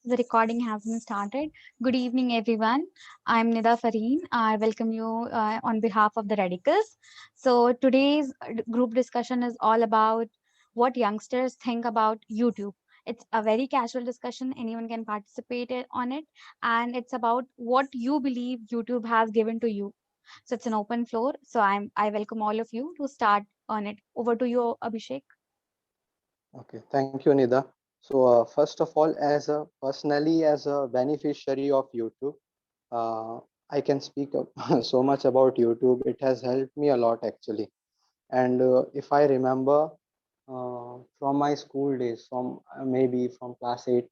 The recording has been started. Good evening, everyone. I'm Nida Fareen. I welcome you on behalf of the Radicals. So, today's group discussion is all about what youngsters think about YouTube. It's a very casual discussion, anyone can participate on it, and it's about what you believe YouTube has given to you. So, it's an open floor. So, I welcome all of you to start on it. Over to you, Abhishek. Okay, thank you, Nida. So, first of all, personally as a beneficiary of YouTube, uh, I can speak so much about YouTube. It has helped me a lot actually. And if I remember from my school days, from maybe from class 8,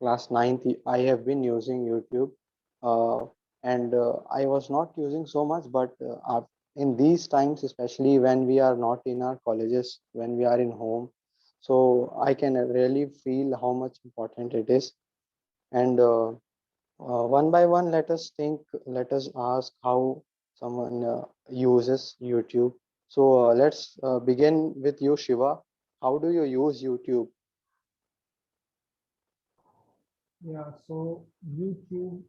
class 9, I have been using YouTube. Uh, and I was not using so much, but in these times, especially when we are not in our colleges, when we are in home, so I can really feel how much important it is. And one by one, let us ask how someone uses YouTube. So let's begin with you, Shiva. How do you use YouTube? Yeah, so YouTube,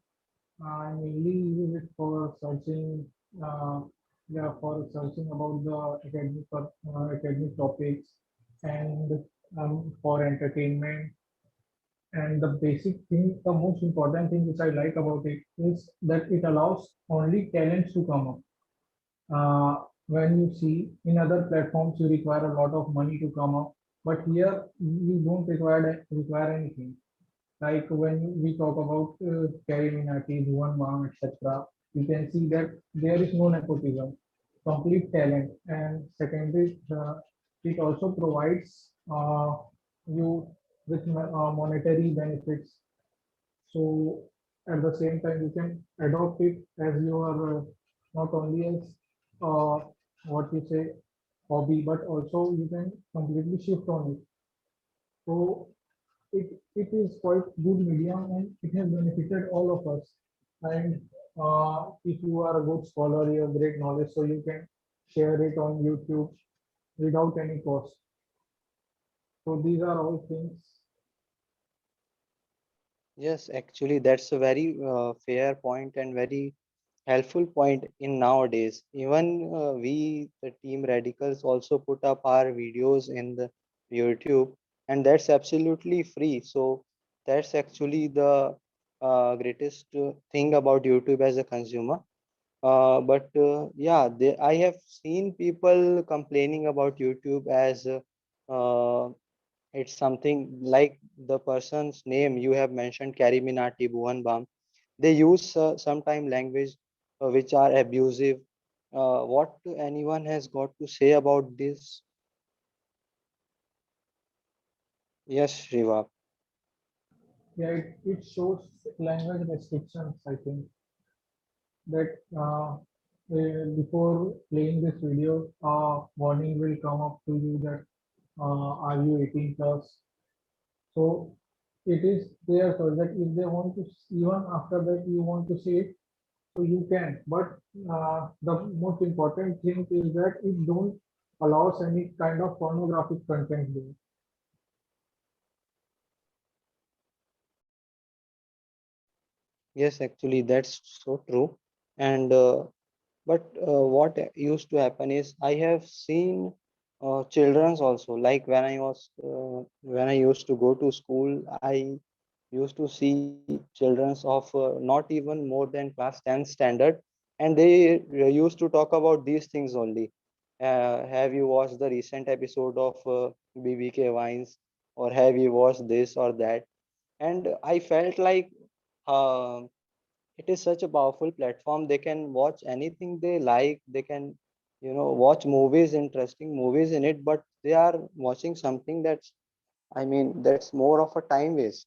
I mainly use it for searching, uh, yeah, for searching about the academic topics and for entertainment. And the basic thing, the most important thing which I like about it is that it allows only talents to come up. When you see in other platforms, you require a lot of money to come up, but here you don't require anything. Like when we talk about Kerry Minati, Bhuvan Bam, etc., you can see that there is no nepotism, complete talent. And secondly, it also provides you with monetary benefits. So at the same time, you can adopt it as your not only as uh, what you say hobby, but also you can completely shift on it. So it is quite good medium and it has benefited all of us. And if you are a good scholar, you have great knowledge, so you can share it on YouTube without any cost. So these are all things. Yes, actually, that's a very fair point and very helpful point in nowadays. Even we, the team radicals, also put up our videos in the YouTube, and that's absolutely free. So that's actually the greatest thing about YouTube as a consumer. But yeah, I have seen people complaining about YouTube as it's something like the person's name you have mentioned, Kariminati Bhuvan Bam. They use sometime language which are abusive. What anyone has got to say about this? Yes, Shiva. Yeah, it shows language restrictions, I think, that before playing this video, warning will come up to you that are you 18 plus? So it is there so that if they want to, even after that you want to see it, so you can. But the most important thing is that it don't allows any kind of pornographic content there. Yes, actually, that's so true. And but what used to happen is I have seen children's also. Like when I used to go to school, I used to see children's of not even more than class 10 standard, and they used to talk about these things only. Have you watched the recent episode of BBK Wines, or have you watched this or that? And I felt like uh, it is such a powerful platform. They can watch anything they like. They can, watch movies, interesting movies in it, but they are watching something that's, I mean, that's more of a time waste.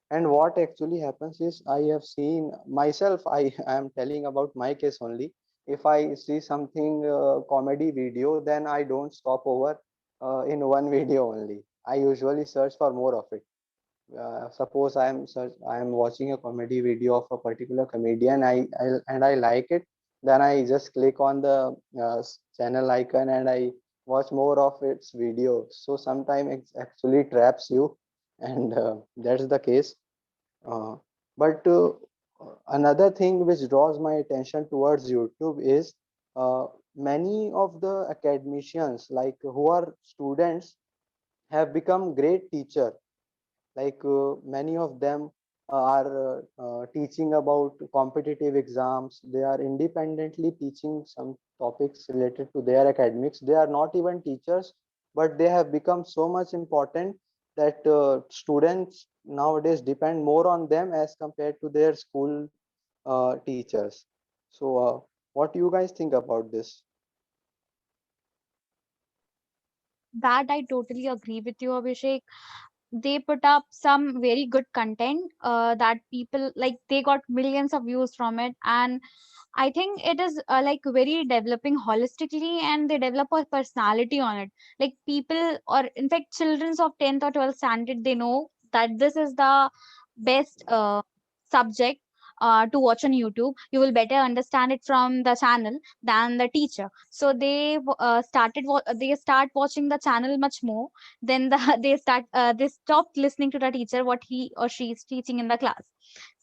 And what actually happens is I have seen myself, I am telling about my case only. If I see something comedy video, then I don't stop over in one video only. I usually search for more of it. Suppose I am watching a comedy video of a particular comedian, and I like it, then I just click on the channel icon and I watch more of its video. So sometimes it actually traps you, and that's the case. Uh, but another thing which draws my attention towards YouTube is uh, many of the academicians, like who are students, have become great teacher. Like many of them are teaching about competitive exams. They are independently teaching some topics related to their academics. They are not even teachers, but they have become so much important that students nowadays depend more on them as compared to their school teachers. So what do you guys think about this? That I totally agree with you, Abhishek. They put up some very good content that people like, they got millions of views from it. And I think it is like very developing holistically, and they develop a personality on it. Like people, or in fact children of 10th or 12th standard, they know that this is the best subject to watch on YouTube. You will better understand it from the channel than the teacher. So they start watching the channel much more. Then they stopped listening to the teacher, what he or she is teaching in the class.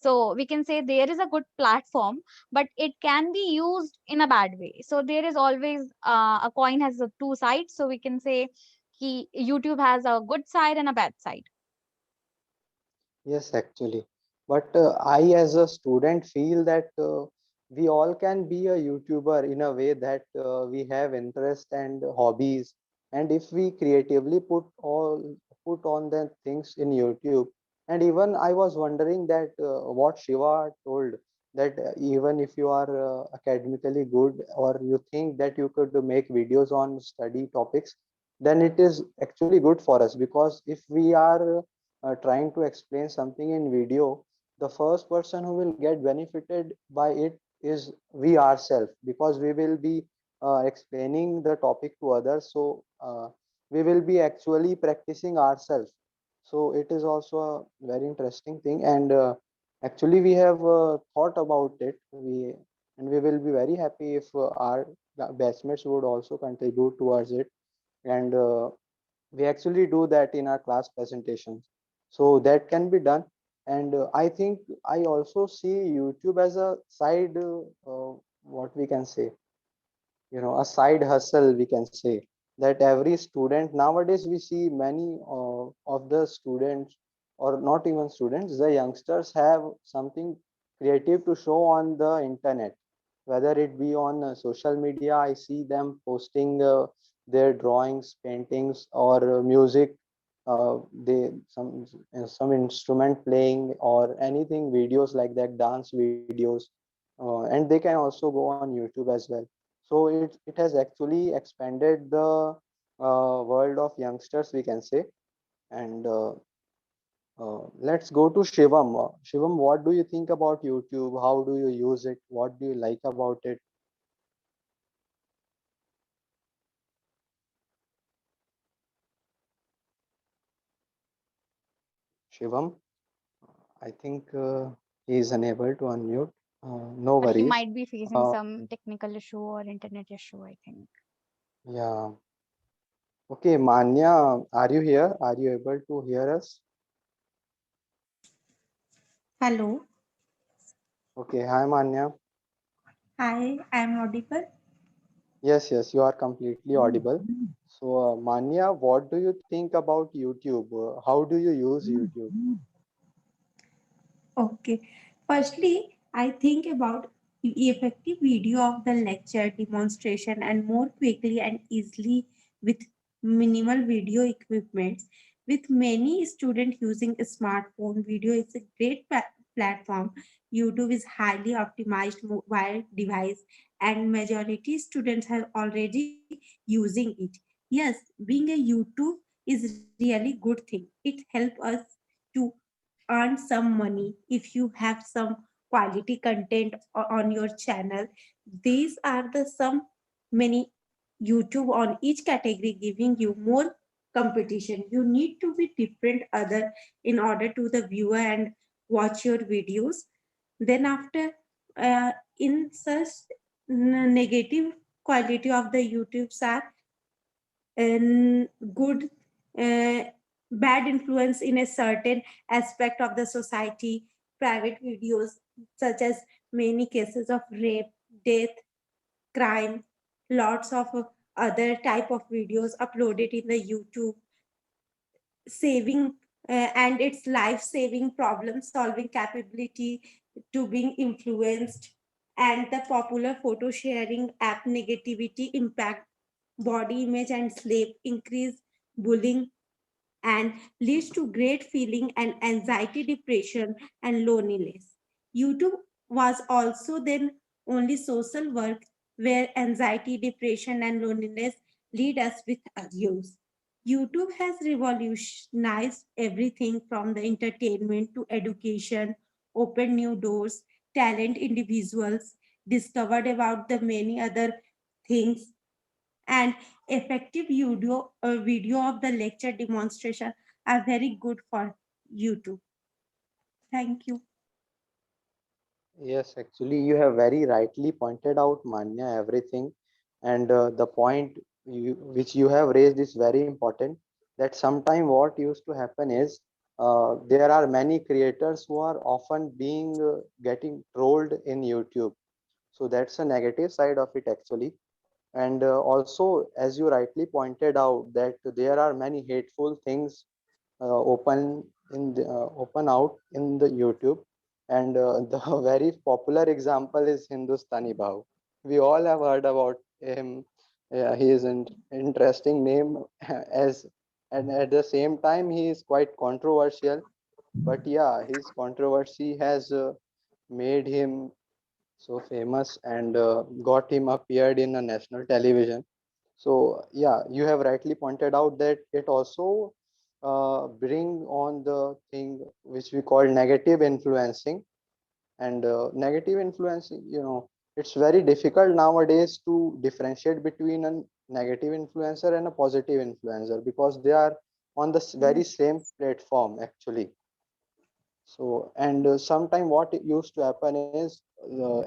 So we can say there is a good platform, but it can be used in a bad way. So there is always a coin has a two sides. So we can say YouTube has a good side and a bad side. Yes, actually. But I, as a student, feel that we all can be a YouTuber in a way that we have interest and hobbies. And if we creatively put on the things in YouTube, and even I was wondering that what Shiva told, that even if you are academically good, or you think that you could make videos on study topics, then it is actually good for us, because if we are trying to explain something in video, the first person who will get benefited by it is we ourselves, because we will be explaining the topic to others. So we will be actually practicing ourselves. So it is also a very interesting thing, and actually we have thought about it. We will be very happy if our batchmates would also contribute towards it, and we actually do that in our class presentations, so that can be done. And I think I also see YouTube as a side what we can say, a side hustle, we can say, that every student nowadays, we see many of the students, or not even students, the youngsters have something creative to show on the internet, whether it be on social media. I see them posting their drawings, paintings, or music, they some instrument playing or anything, videos like that, dance videos, and they can also go on YouTube as well. So it has actually expanded the world of youngsters, we can say. And let's go to Shivam. Shivam, what do you think about YouTube? How do you use it? What do you like about it? Shivam, I think he is unable to unmute. No He worries. might be facing Uh, some technical issue or internet issue, I think. yeah. Okay, Manya, are you here? Are you able to hear us? Hello. Okay, hi Manya. Hi, I am audible. Yes, yes, you are completely audible. So, Manya, what do you think about YouTube? How do you use YouTube? Okay. Firstly, I think about effective video of the lecture, demonstration, and more quickly and easily with minimal video equipment. With many students using a smartphone, video is a great platform. YouTube is highly optimized mobile device, and majority students are already using it. Yes, being a YouTube is really good thing. It helps us to earn some money if you have some quality content on your channel. These are the some many YouTube on each category giving you more competition. You need to be different other in order to the viewer and watch your videos. Then after in such negative quality of the YouTubes are and good uh, bad influence in a certain aspect of the society. private videos, such as many cases of rape, death, crime, lots of other type of videos uploaded in the YouTube, saving and its life saving problem solving capability to being influenced, and the popular photo sharing app negativity impact body image and sleep, increase bullying, and leads to great feeling and anxiety, depression, and loneliness. YouTube was also then only social work where anxiety, depression, and loneliness lead us with abuse. YouTube has revolutionized everything from the entertainment to education, opened new doors, talent individuals, discovered about the many other things, and effective video of the lecture demonstration are very good for YouTube. Thank you. Yes, actually, you have very rightly pointed out, Manya, everything. And the point which you have raised is very important. That sometime what used to happen is there are many creators who are often being getting trolled in YouTube. So that's a negative side of it, actually. And also, as you rightly pointed out, that there are many hateful things open out in the YouTube, and the very popular example is Hindustani Bhau. We all have heard about him. Yeah, he is an interesting name as, and at the same time he is quite controversial. But yeah, his controversy has made him so famous and got him appeared in a national television. So yeah, you have rightly pointed out that it also bring on the thing which we call negative influencing. And negative influencing, it's very difficult nowadays to differentiate between a negative influencer and a positive influencer, because they are on the very same platform actually. So, and sometime what used to happen is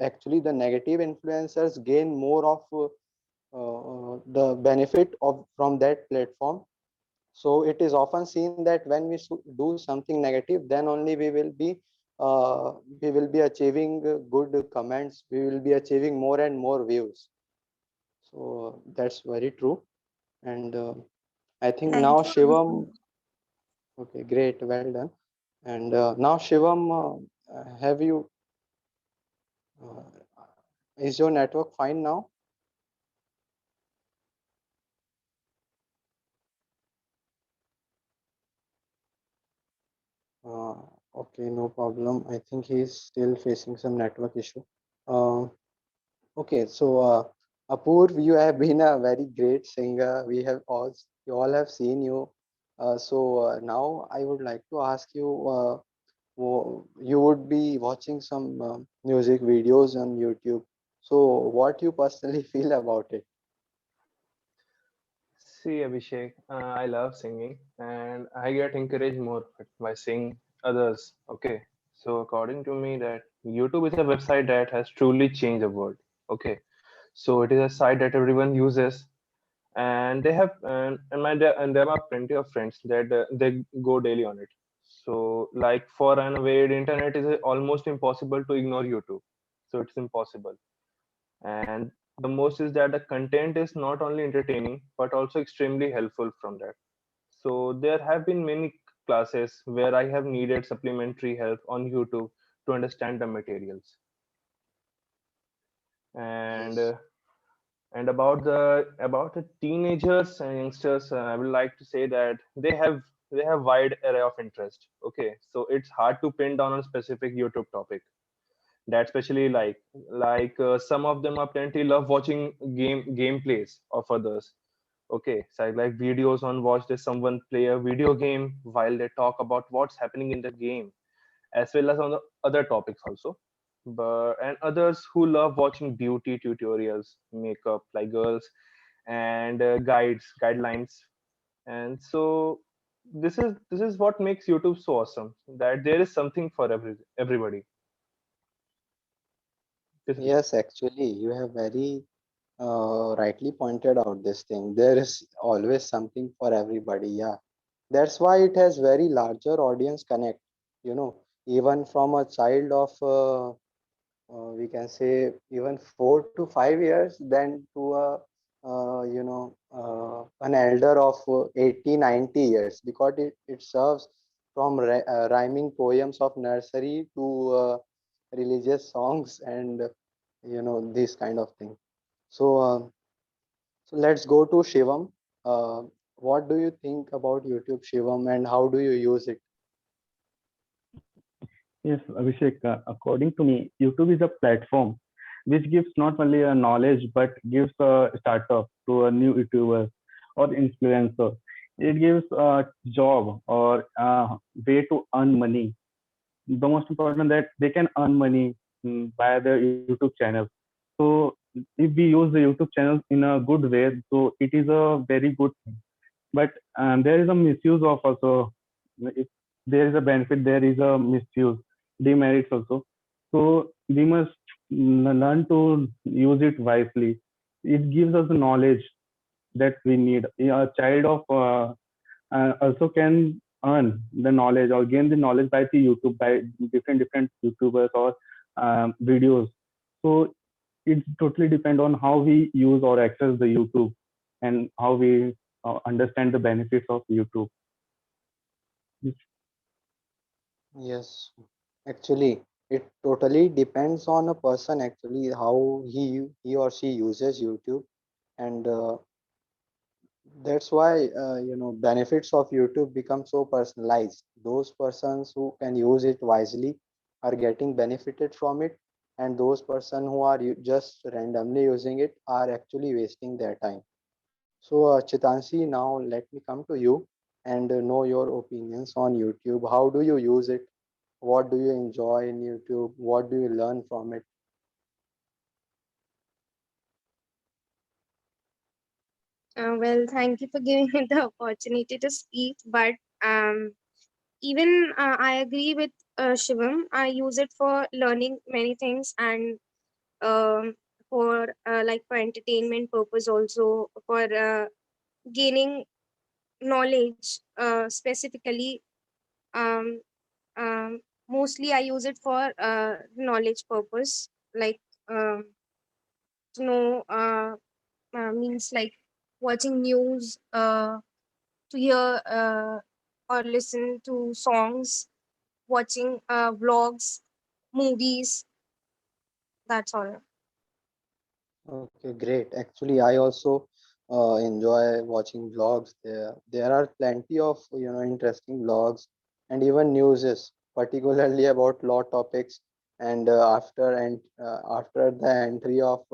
actually the negative influencers gain more of the benefit of from that platform. So it is often seen that when we do something negative, then only uh, we will be achieving good comments, we will be achieving more and more views. So that's very true. And I think now Thank you. Shivam, okay, great, well done. And now Shivam, have you uh, is your network fine now? uh, okay, no problem. I think he's still facing some network issue. uh, Okay, so Apoorv, you have been a very great singer. We all have seen you. Now I would like to ask you. You would be watching some music videos on YouTube. So, what you personally feel about it? See, Abhishek, I love singing and I get encouraged more by seeing others. Okay, so according to me, that YouTube is a website that has truly changed the world. Okay, so it is a site that everyone uses, and they have and there are plenty of friends that they go daily on it. So, like for an aware internet, is almost impossible to ignore YouTube. So it's impossible, and the most is that the content is not only entertaining but also extremely helpful from that. So there have been many classes where I have needed supplementary help on YouTube to understand the materials. and Yes. uh, and about the teenagers and youngsters, I would like to say that they have wide array of interest. Okay, so it's hard to pin down on a specific YouTube topic that especially like some of them apparently love watching gameplays of others. Okay, so I like videos on watch this someone play a video game while they talk about what's happening in the game, as well as on the other topics also. But and others who love watching beauty tutorials, makeup like girls, and guidelines. And so this is what makes YouTube so awesome, that there is something for everybody. This is Yes, actually, you have very rightly pointed out this thing. There is always something for everybody. Yeah, that's why it has very larger audience connect. You know, even from a child of we can say even 4 to 5 years, then to a an elder of 80, 90 years, because it serves from rhyming poems of nursery to religious songs and this kind of thing. So uh, so let's go to Shivam. uh, what do you think about YouTube, Shivam, and how do you use it? Yes, Abhishek, according to me, YouTube is a platform which gives not only a knowledge but gives a startup to a new YouTuber or influencer. It gives a job or a way to earn money. The most important that they can earn money by their YouTube channel. So if we use the YouTube channel in a good way, so it is a very good thing. But there is a misuse of also. If there is a benefit, there is a misuse, demerits also. So we must learn to use it wisely. It gives us the knowledge that we need. A child of also can earn the knowledge or gain the knowledge by the YouTube, by different YouTubers or videos. So it totally depend on how we use or access the YouTube and how we understand the benefits of YouTube. Yes, actually, it totally depends on a person actually how he or she uses YouTube, and that's why benefits of YouTube become so personalized. Those persons who can use it wisely are getting benefited from it, and those person who are just randomly using it are actually wasting their time. So, Chitansi, now let me come to you and know your opinions on YouTube. How do you use it? What do you enjoy in YouTube? What do you learn from it? Well, thank you for giving me the opportunity to speak. But even I agree with Shivam. I use it for learning many things and um, for like for entertainment purpose, also for gaining knowledge. Specifically, um, mostly I use it for knowledge purpose, like um, to know means like watching news. To hear or listen to songs, watching vlogs, movies. That's all. Okay, great. Actually, I also enjoy watching vlogs. There are plenty of interesting vlogs and even newses, particularly about law topics. And after the entry of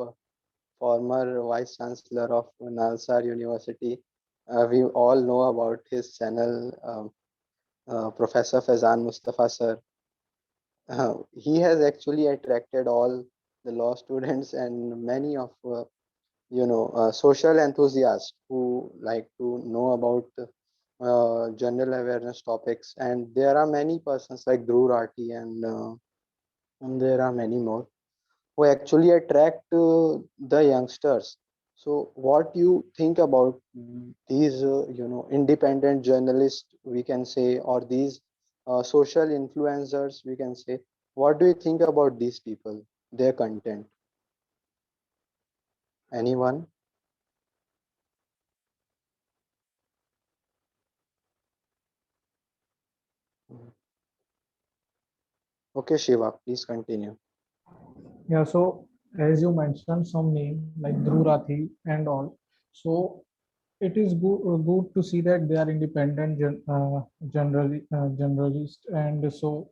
former Vice Chancellor of Nalsar University, we all know about his channel, Professor Faizan Mustafa sir. He has actually attracted all the law students and many of social enthusiasts who like to know about general awareness topics. And there are many persons like Dhruv Rathi, and there are many more who actually attract the youngsters. So, what you think about these, independent journalists, we can say, or these social influencers, we can say? What do you think about these people, their content? Anyone? Okay, Shiva, please continue. Yeah, so as you mentioned some name like Dhruv Rathi and all, so it is good to see that they are independent generalists, and so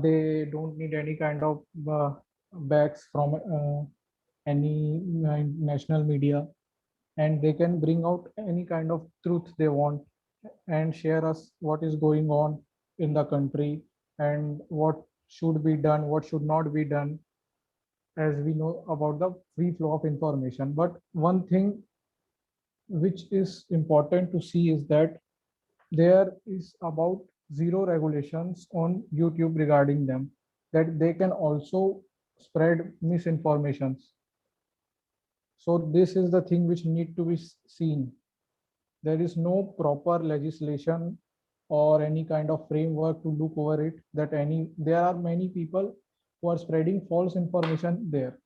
they don't need any kind of backs from any national media, and they can bring out any kind of truth they want and share us what is going on in the country and what should be done, what should not be done, as we know about the free flow of information. But one thing which is important to see is that there is about zero regulations on YouTube regarding them, that they can also spread misinformations. So this is the thing which need to be seen. There is no proper legislation or any kind of framework to look over it, that there are many people who are spreading false information there.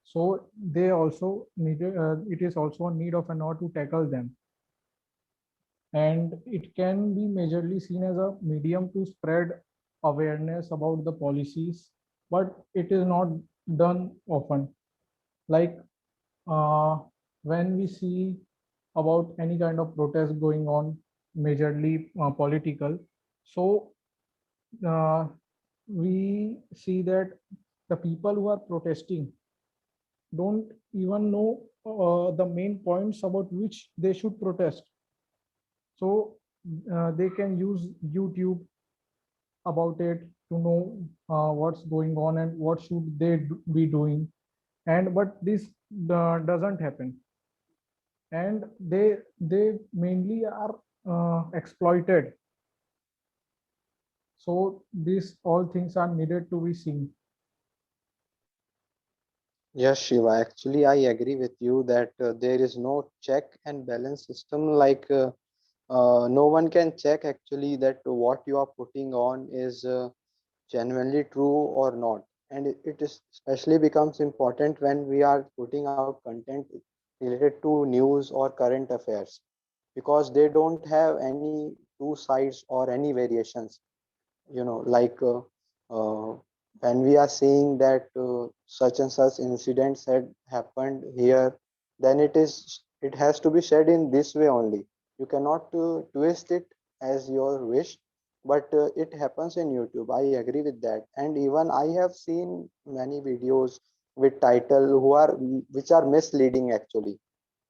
So they also need it is also a need of an hour to tackle them, and it can be majorly seen as a medium to spread awareness about the policies, but it is not done often. Like uh, when we see about any kind of protest going on, majorly political, so uh, we see that the people who are protesting don't even know the main points about which they should protest. So they can use YouTube about it to know what's going on and what should they be doing. And but this doesn't happen, and they mainly are exploited. So these all things are needed to be seen. Yes, Shiva. Actually, I agree with you that there is no check and balance system. No one can check actually that what you are putting on is genuinely true or not. And it is especially becomes important when we are putting out content related to news or current affairs, because they don't have any two sides or any variations. Uh, when we are saying that such and such incidents had happened here, then it has to be said in this way only. You cannot twist it as your wish, but it happens in YouTube. I agree with that. And even I have seen many videos with title which are misleading actually,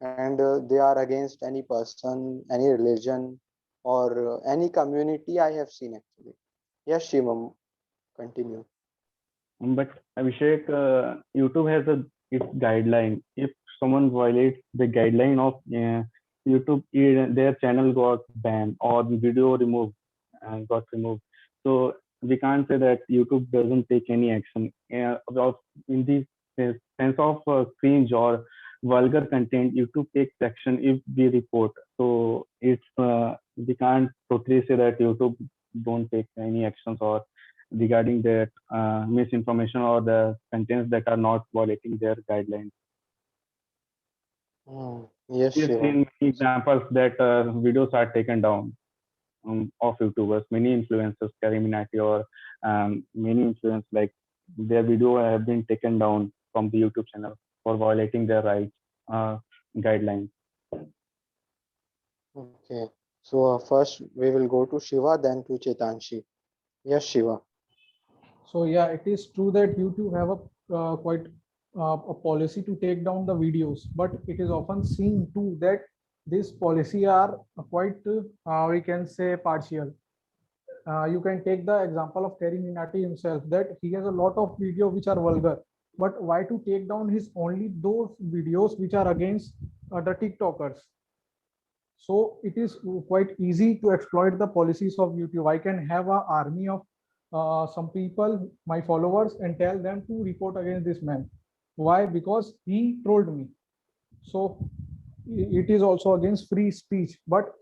and they are against any person, any religion, or any community. I have seen actually. Yes, Shivam, continue. But Abhishek, YouTube has its guideline. If someone violates the guideline of YouTube, their channel got banned or the video removed and got removed. So we can't say that YouTube doesn't take any action. In the sense of cringe or vulgar content, YouTube takes action if we report. So it's we can't totally say that YouTube don't take any actions or regarding that misinformation or the contents that are not violating their guidelines. Yes, We've Shivam. seen many examples that videos are taken down of YouTubers, many influencers, Carrie Minati or many influencers, like their video have been taken down from the YouTube channel for violating their rights guidelines. Okay. So first we will go to Shiva, then to Chetanshi. Yes, Shiva. So yeah, it is true that YouTube have a quite a policy to take down the videos, but it is often seen too that this policy are quite we can say partial. You can take the example of Terry Minati himself, that he has a lot of video which are vulgar, but why to take down his only those videos which are against the TikTokers? So it is quite easy to exploit the policies of YouTube. I can have an army of some people, my followers, and tell them to report against this man. Why? Because he trolled me. So it is also against free speech. But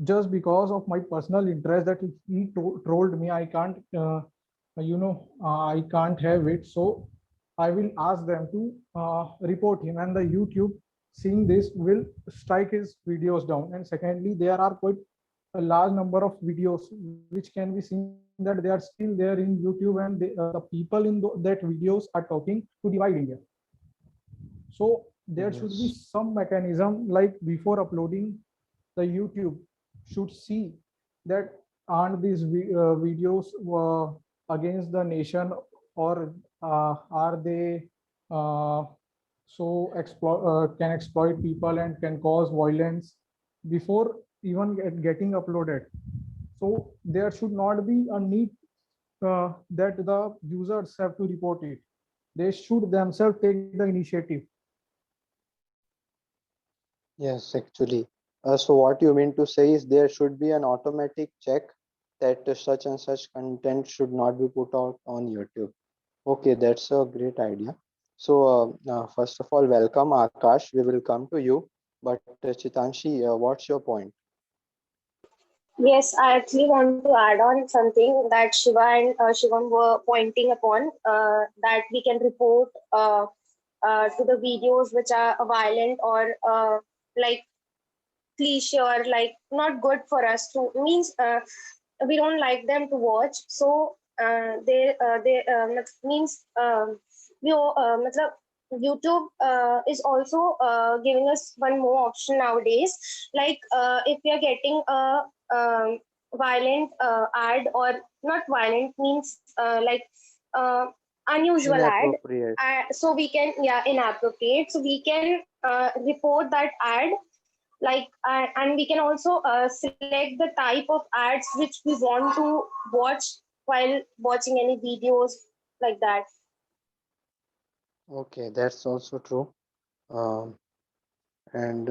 just because of my personal interest that he trolled me, I can't, I can't have it. So I will ask them to report him, and the YouTube seeing this will strike his videos down. And secondly, there are quite a large number of videos which can be seen that they are still there in YouTube, and the people in that videos are talking to divide India. So there should be Yes. some mechanism, like before uploading, the YouTube should see that aren't these videos against the nation, or are they uh, can exploit people and can cause violence before even getting uploaded. So there should not be a need that the users have to report it. They should themselves take the initiative. Yes, actually. So what you mean to say is there should be an automatic check that such and such content should not be put out on YouTube. Okay, that's a great idea. So first of all, welcome Akash. We will come to you. But Chitanshi, what's your point? Yes, I actually want to add on something that Shiva and Shivam were pointing upon, that we can report to the videos which are violent or like cliche or like not good for us to means we don't like them to watch. So means matlab, YouTube is also giving us one more option nowadays. Like if we are getting a violent ad or not violent means like unusual ad, Inappropriate. so we can inappropriate. So we can report that ad like and we can also select the type of ads which we want to watch while watching any videos like that. Okay, that's also true. Um, and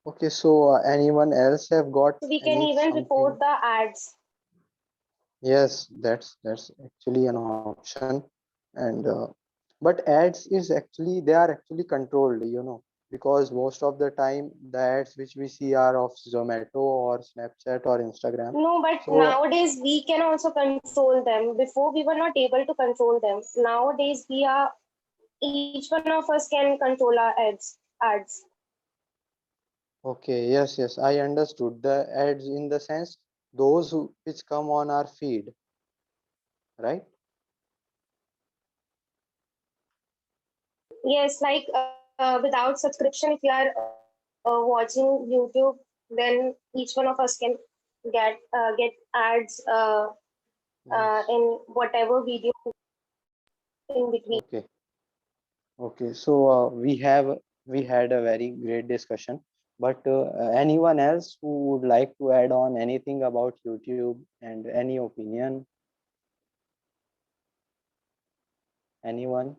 okay, so anyone else have got So we can any even report something? the ads. Yes, that's actually an option. And but ads is actually they are actually controlled, because most of the time the ads which we see are of Zomato or Snapchat or Instagram. No, but So nowadays we can also control them. Before we were not able to control them. Nowadays we are each one of us can control our ads. okay, yes, I understood the ads in the sense those which come on our feed, right? Yes, like without subscription, if you are watching YouTube, then each one of us can get ads Yes. in whatever video in between. Okay. Okay, so we had a very great discussion, but anyone else who would like to add on anything about YouTube and any opinion? Anyone?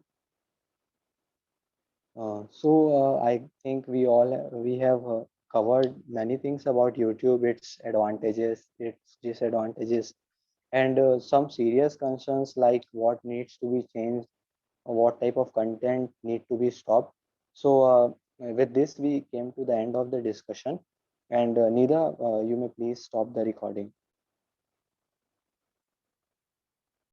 I think we have covered many things about YouTube, its advantages, its disadvantages, and some serious concerns like what needs to be changed, what type of content need to be stopped. So, with this, we came to the end of the discussion. And Nida, you may please stop the recording.